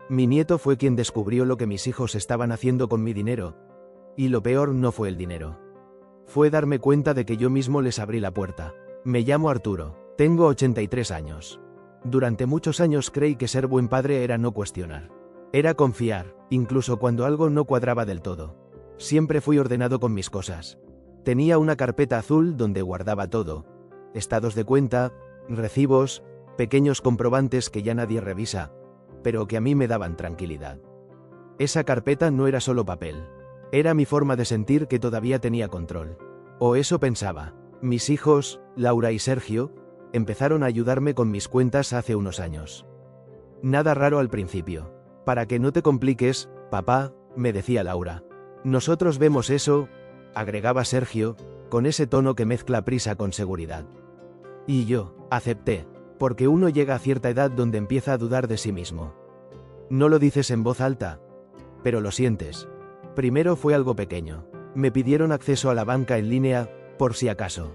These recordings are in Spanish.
Mi nieto fue quien descubrió lo que mis hijos estaban haciendo con mi dinero. Y lo peor no fue el dinero. Fue darme cuenta de que yo mismo les abrí la puerta. Me llamo Arturo. Tengo 83 años. Durante muchos años creí que ser buen padre era no cuestionar. Era confiar, incluso cuando algo no cuadraba del todo. Siempre fui ordenado con mis cosas. Tenía una carpeta azul donde guardaba todo. Estados de cuenta, recibos, pequeños comprobantes que ya nadie revisa, pero que a mí me daban tranquilidad. Esa carpeta no era solo papel. Era mi forma de sentir que todavía tenía control. O eso pensaba. Mis hijos, Laura y Sergio, empezaron a ayudarme con mis cuentas hace unos años. Nada raro al principio. Para que no te compliques, papá, me decía Laura. Nosotros vemos eso, agregaba Sergio, con ese tono que mezcla prisa con seguridad. Y yo, acepté, porque uno llega a cierta edad donde empieza a dudar de sí mismo. No lo dices en voz alta, pero lo sientes. Primero fue algo pequeño. Me pidieron acceso a la banca en línea, por si acaso.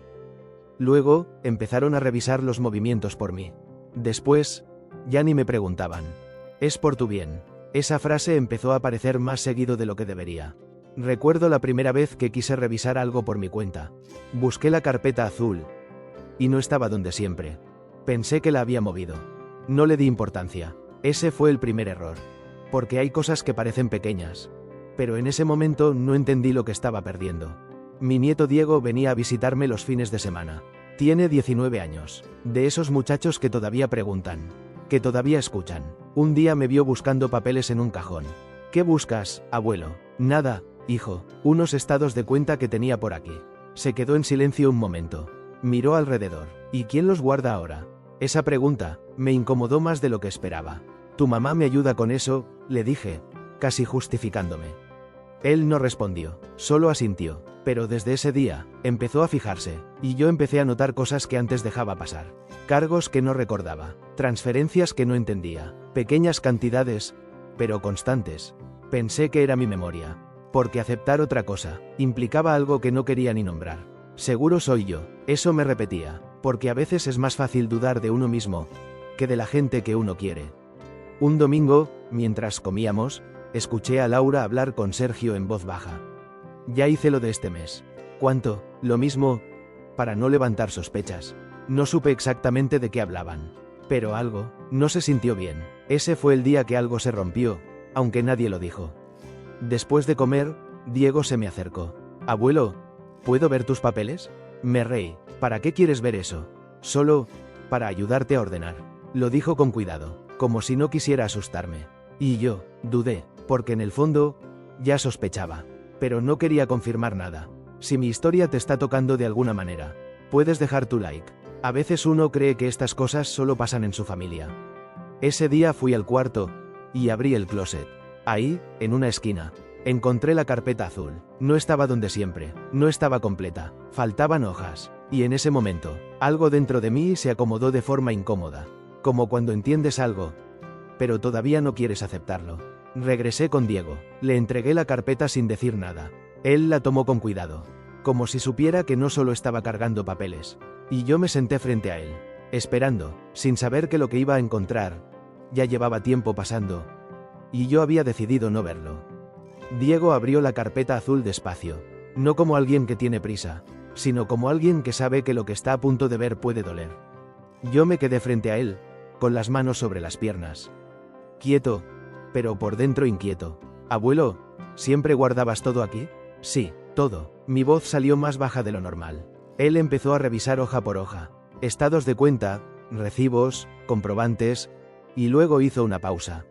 Luego, empezaron a revisar los movimientos por mí. Después, ya ni me preguntaban. Es por tu bien. Esa frase empezó a aparecer más seguido de lo que debería. Recuerdo la primera vez que quise revisar algo por mi cuenta. Busqué la carpeta azul. Y no estaba donde siempre. Pensé que la había movido. No le di importancia. Ese fue el primer error. Porque hay cosas que parecen pequeñas. Pero en ese momento no entendí lo que estaba perdiendo. Mi nieto Diego venía a visitarme los fines de semana. Tiene 19 años. De esos muchachos que todavía preguntan. Que todavía escuchan. Un día me vio buscando papeles en un cajón. ¿Qué buscas, abuelo? Nada, hijo. Unos estados de cuenta que tenía por aquí. Se quedó en silencio un momento. Miró alrededor. ¿Y quién los guarda ahora? Esa pregunta me incomodó más de lo que esperaba. Tu mamá me ayuda con eso, le dije, casi justificándome. Él no respondió, solo asintió, pero desde ese día, empezó a fijarse, y yo empecé a notar cosas que antes dejaba pasar. Cargos que no recordaba, transferencias que no entendía, pequeñas cantidades, pero constantes. Pensé que era mi memoria, porque aceptar otra cosa implicaba algo que no quería ni nombrar. Seguro soy yo, eso me repetía, porque a veces es más fácil dudar de uno mismo que de la gente que uno quiere. Un domingo, mientras comíamos, escuché a Laura hablar con Sergio en voz baja. Ya hice lo de este mes. ¿Cuánto? Lo mismo, para no levantar sospechas. No supe exactamente de qué hablaban. Pero algo, no se sintió bien. Ese fue el día que algo se rompió, aunque nadie lo dijo. Después de comer, Diego se me acercó. Abuelo, ¿puedo ver tus papeles? Me reí. ¿Para qué quieres ver eso? Solo, para ayudarte a ordenar. Lo dijo con cuidado, como si no quisiera asustarme. Y yo, dudé, porque en el fondo, ya sospechaba. Pero no quería confirmar nada. Si mi historia te está tocando de alguna manera, puedes dejar tu like. A veces uno cree que estas cosas solo pasan en su familia. Ese día fui al cuarto, y abrí el closet. Ahí, en una esquina, encontré la carpeta azul. No estaba donde siempre, no estaba completa, faltaban hojas. Y en ese momento, algo dentro de mí se acomodó de forma incómoda. Como cuando entiendes algo, pero todavía no quieres aceptarlo. Regresé con Diego, le entregué la carpeta sin decir nada. Él la tomó con cuidado, como si supiera que no solo estaba cargando papeles. Y yo me senté frente a él, esperando, sin saber que lo que iba a encontrar ya llevaba tiempo pasando, y yo había decidido no verlo. Diego abrió la carpeta azul despacio, no como alguien que tiene prisa, sino como alguien que sabe que lo que está a punto de ver puede doler. Yo me quedé frente a él, con las manos sobre las piernas. Quieto, pero por dentro inquieto. Abuelo, ¿siempre guardabas todo aquí? Sí, todo. Mi voz salió más baja de lo normal. Él empezó a revisar hoja por hoja. Estados de cuenta, recibos, comprobantes, y luego hizo una pausa.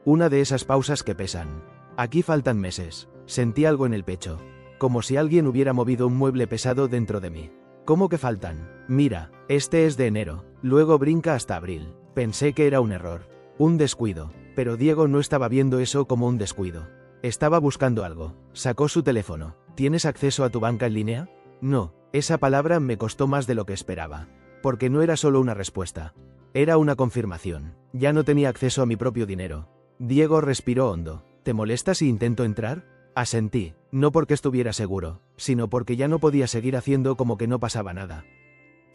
Una de esas pausas que pesan. Aquí faltan meses. Sentí algo en el pecho, como si alguien hubiera movido un mueble pesado dentro de mí. ¿Cómo que faltan? Mira, este es de enero, luego brinca hasta abril. Pensé que era un error, un descuido, pero Diego no estaba viendo eso como un descuido. Estaba buscando algo. Sacó su teléfono. ¿Tienes acceso a tu banca en línea? No, esa palabra me costó más de lo que esperaba, porque no era solo una respuesta. Era una confirmación. Ya no tenía acceso a mi propio dinero. Diego respiró hondo. ¿Te molesta si intento entrar? Asentí, no porque estuviera seguro, sino porque ya no podía seguir haciendo como que no pasaba nada.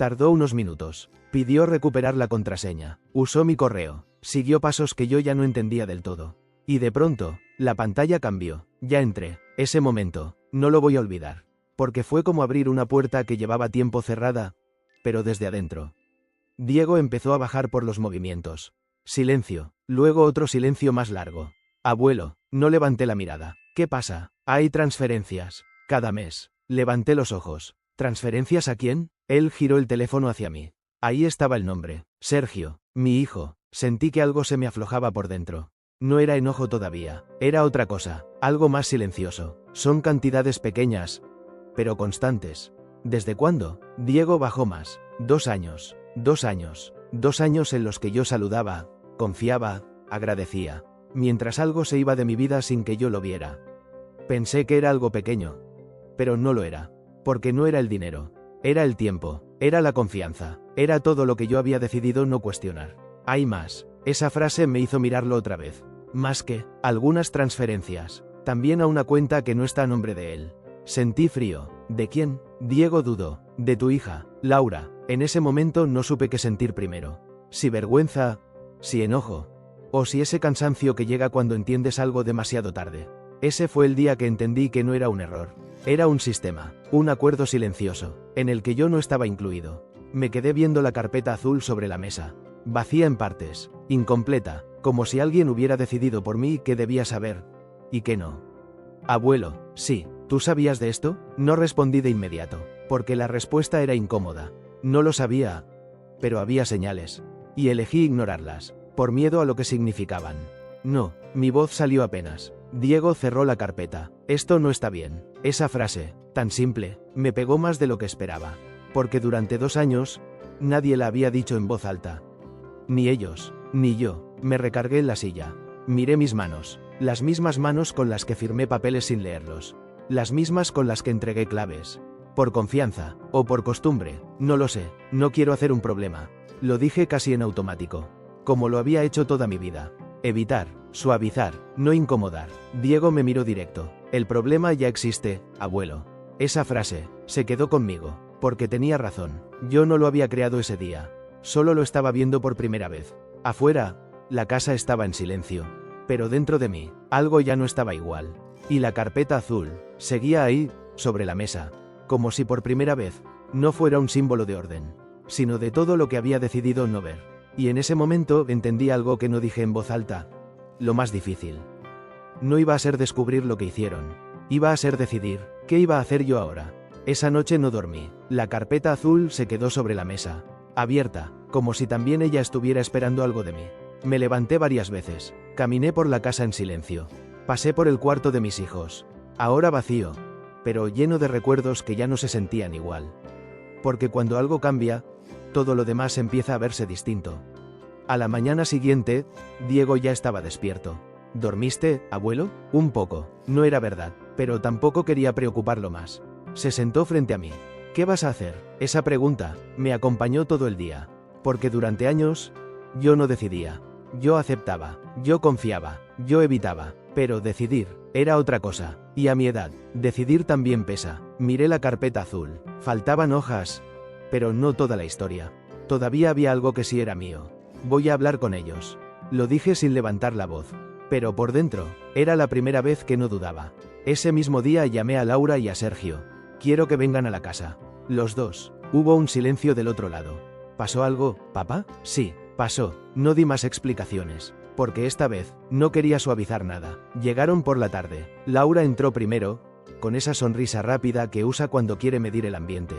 Tardó unos minutos. Pidió recuperar la contraseña. Usó mi correo. Siguió pasos que yo ya no entendía del todo. Y de pronto, la pantalla cambió. Ya entré. Ese momento, no lo voy a olvidar. Porque fue como abrir una puerta que llevaba tiempo cerrada, pero desde adentro. Diego empezó a bajar por los movimientos. Silencio. Luego otro silencio más largo. Abuelo, no levanté la mirada. ¿Qué pasa? Hay transferencias. Cada mes. Levanté los ojos. ¿Transferencias a quién? Él giró el teléfono hacia mí. Ahí estaba el nombre. Sergio, mi hijo. Sentí que algo se me aflojaba por dentro. No era enojo todavía. Era otra cosa. Algo más silencioso. Son cantidades pequeñas, pero constantes. ¿Desde cuándo? Diego bajó más. 2 años. 2 años. 2 años en los que yo saludaba, confiaba, agradecía. Mientras algo se iba de mi vida sin que yo lo viera. Pensé que era algo pequeño. Pero no lo era. Porque no era el dinero. Era el tiempo. Era la confianza. Era todo lo que yo había decidido no cuestionar. Hay más. Esa frase me hizo mirarlo otra vez. Más que algunas transferencias. También a una cuenta que no está a nombre de él. Sentí frío. ¿De quién? Diego dudó. De tu hija, Laura. En ese momento no supe qué sentir primero. Si vergüenza, si enojo, o si ese cansancio que llega cuando entiendes algo demasiado tarde. Ese fue el día que entendí que no era un error. Era un sistema, un acuerdo silencioso, en el que yo no estaba incluido. Me quedé viendo la carpeta azul sobre la mesa. Vacía en partes, incompleta, como si alguien hubiera decidido por mí qué debía saber, y qué no. Abuelo, sí, ¿tú sabías de esto? No respondí de inmediato, porque la respuesta era incómoda. No lo sabía, pero había señales, y elegí ignorarlas, por miedo a lo que significaban. No, mi voz salió apenas. Diego cerró la carpeta. Esto no está bien. Esa frase, tan simple, me pegó más de lo que esperaba, porque durante 2 años, nadie la había dicho en voz alta. Ni ellos, ni yo. Me recargué en la silla. Miré mis manos, las mismas manos con las que firmé papeles sin leerlos, las mismas con las que entregué claves. Por confianza, o por costumbre, no lo sé, no quiero hacer un problema. Lo dije casi en automático, como lo había hecho toda mi vida. Evitar, suavizar, no incomodar. Diego me miró directo. El problema ya existe, abuelo. Esa frase, se quedó conmigo, porque tenía razón. Yo no lo había creado ese día. Solo lo estaba viendo por primera vez. Afuera, la casa estaba en silencio. Pero dentro de mí, algo ya no estaba igual. Y la carpeta azul, seguía ahí, sobre la mesa. Como si por primera vez, no fuera un símbolo de orden, sino de todo lo que había decidido no ver. Y en ese momento entendí algo que no dije en voz alta. Lo más difícil. No iba a ser descubrir lo que hicieron. Iba a ser decidir, ¿qué iba a hacer yo ahora? Esa noche no dormí. La carpeta azul se quedó sobre la mesa, abierta, como si también ella estuviera esperando algo de mí. Me levanté varias veces. Caminé por la casa en silencio. Pasé por el cuarto de mis hijos. Ahora vacío, pero lleno de recuerdos que ya no se sentían igual. Porque cuando algo cambia, todo lo demás empieza a verse distinto. A la mañana siguiente, Diego ya estaba despierto. ¿Dormiste, abuelo? Un poco. No era verdad, pero tampoco quería preocuparlo más. Se sentó frente a mí. ¿Qué vas a hacer? Esa pregunta me acompañó todo el día. Porque durante años, yo no decidía. Yo aceptaba, yo confiaba, yo evitaba. Pero decidir, era otra cosa. Y a mi edad, decidir también pesa. Miré la carpeta azul. Faltaban hojas, pero no toda la historia. Todavía había algo que sí era mío. Voy a hablar con ellos. Lo dije sin levantar la voz. Pero por dentro, era la primera vez que no dudaba. Ese mismo día llamé a Laura y a Sergio. Quiero que vengan a la casa. Los dos. Hubo un silencio del otro lado. ¿Pasó algo, papá? Sí, pasó. No di más explicaciones, porque esta vez, no quería suavizar nada. Llegaron por la tarde. Laura entró primero, con esa sonrisa rápida que usa cuando quiere medir el ambiente.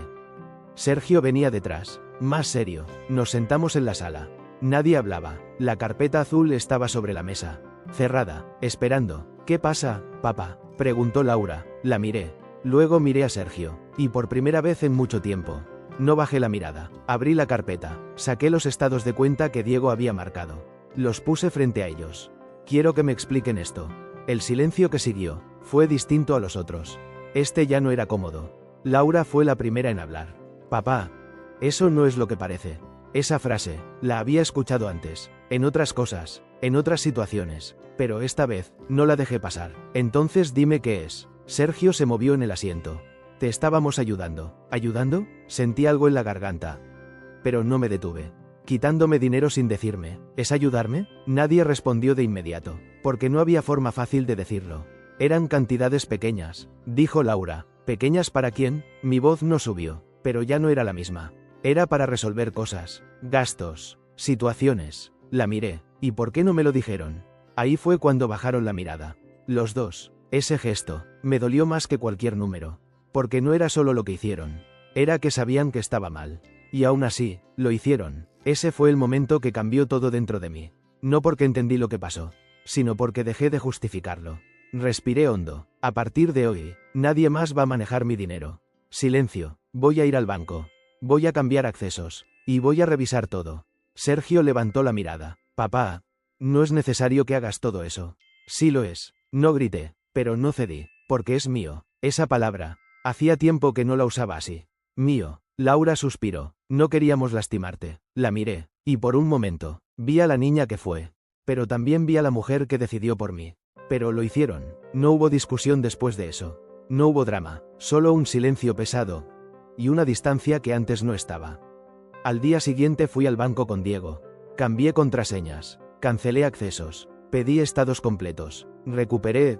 Sergio venía detrás, más serio. Nos sentamos en la sala. Nadie hablaba. La carpeta azul estaba sobre la mesa, cerrada, esperando. ¿Qué pasa, papá?, preguntó Laura. La miré. Luego miré a Sergio. Y por primera vez en mucho tiempo, no bajé la mirada. Abrí la carpeta. Saqué los estados de cuenta que Diego había marcado. Los puse frente a ellos. Quiero que me expliquen esto. El silencio que siguió fue distinto a los otros. Este ya no era cómodo. Laura fue la primera en hablar. Papá, eso no es lo que parece. Esa frase, la había escuchado antes, en otras cosas, en otras situaciones, pero esta vez, no la dejé pasar. Entonces dime qué es. Sergio se movió en el asiento. Te estábamos ayudando. ¿Ayudando? Sentí algo en la garganta. pero no me detuve. Quitándome dinero sin decirme, ¿es ayudarme? Nadie respondió de inmediato, porque no había forma fácil de decirlo. Eran cantidades pequeñas, dijo Laura. ¿Pequeñas para quién? Mi voz no subió, pero ya no era la misma. Era para resolver cosas, gastos, situaciones. La miré. ¿Y por qué no me lo dijeron? Ahí fue cuando bajaron la mirada. Los dos. Ese gesto me dolió más que cualquier número, porque no era solo lo que hicieron, era que sabían que estaba mal. Y aún así, lo hicieron. Ese fue el momento que cambió todo dentro de mí. No porque entendí lo que pasó, sino porque dejé de justificarlo. Respiré hondo. A partir de hoy, nadie más va a manejar mi dinero. Silencio. Voy a ir al banco. Voy a cambiar accesos. Y voy a revisar todo. Sergio levantó la mirada. Papá, no es necesario que hagas todo eso. Sí lo es. No grité, pero no cedí, porque es mío. Esa palabra. Hacía tiempo que no la usaba así. Mío. Laura suspiró. No queríamos lastimarte. La miré, y por un momento, vi a la niña que fue. Pero también vi a la mujer que decidió por mí. Pero lo hicieron. No hubo discusión después de eso. No hubo drama, solo un silencio pesado. Y una distancia que antes no estaba. Al día siguiente fui al banco con Diego. Cambié contraseñas. Cancelé accesos. Pedí estados completos. Recuperé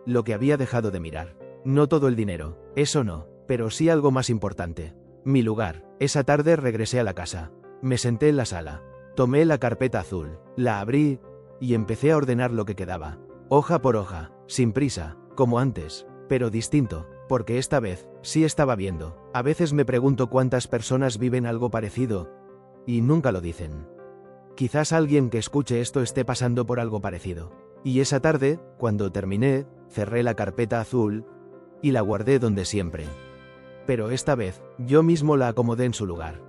lo que había dejado de mirar. No todo el dinero, eso no, pero sí algo más importante. Mi lugar. Esa tarde regresé a la casa. Me senté en la sala. Tomé la carpeta azul, la abrí y empecé a ordenar lo que quedaba. Hoja por hoja, sin prisa, como antes, pero distinto, porque esta vez sí estaba viendo. A veces me pregunto cuántas personas viven algo parecido y nunca lo dicen. Quizás alguien que escuche esto esté pasando por algo parecido. Y esa tarde, cuando terminé, cerré la carpeta azul y la guardé donde siempre. Pero esta vez, yo mismo la acomodé en su lugar.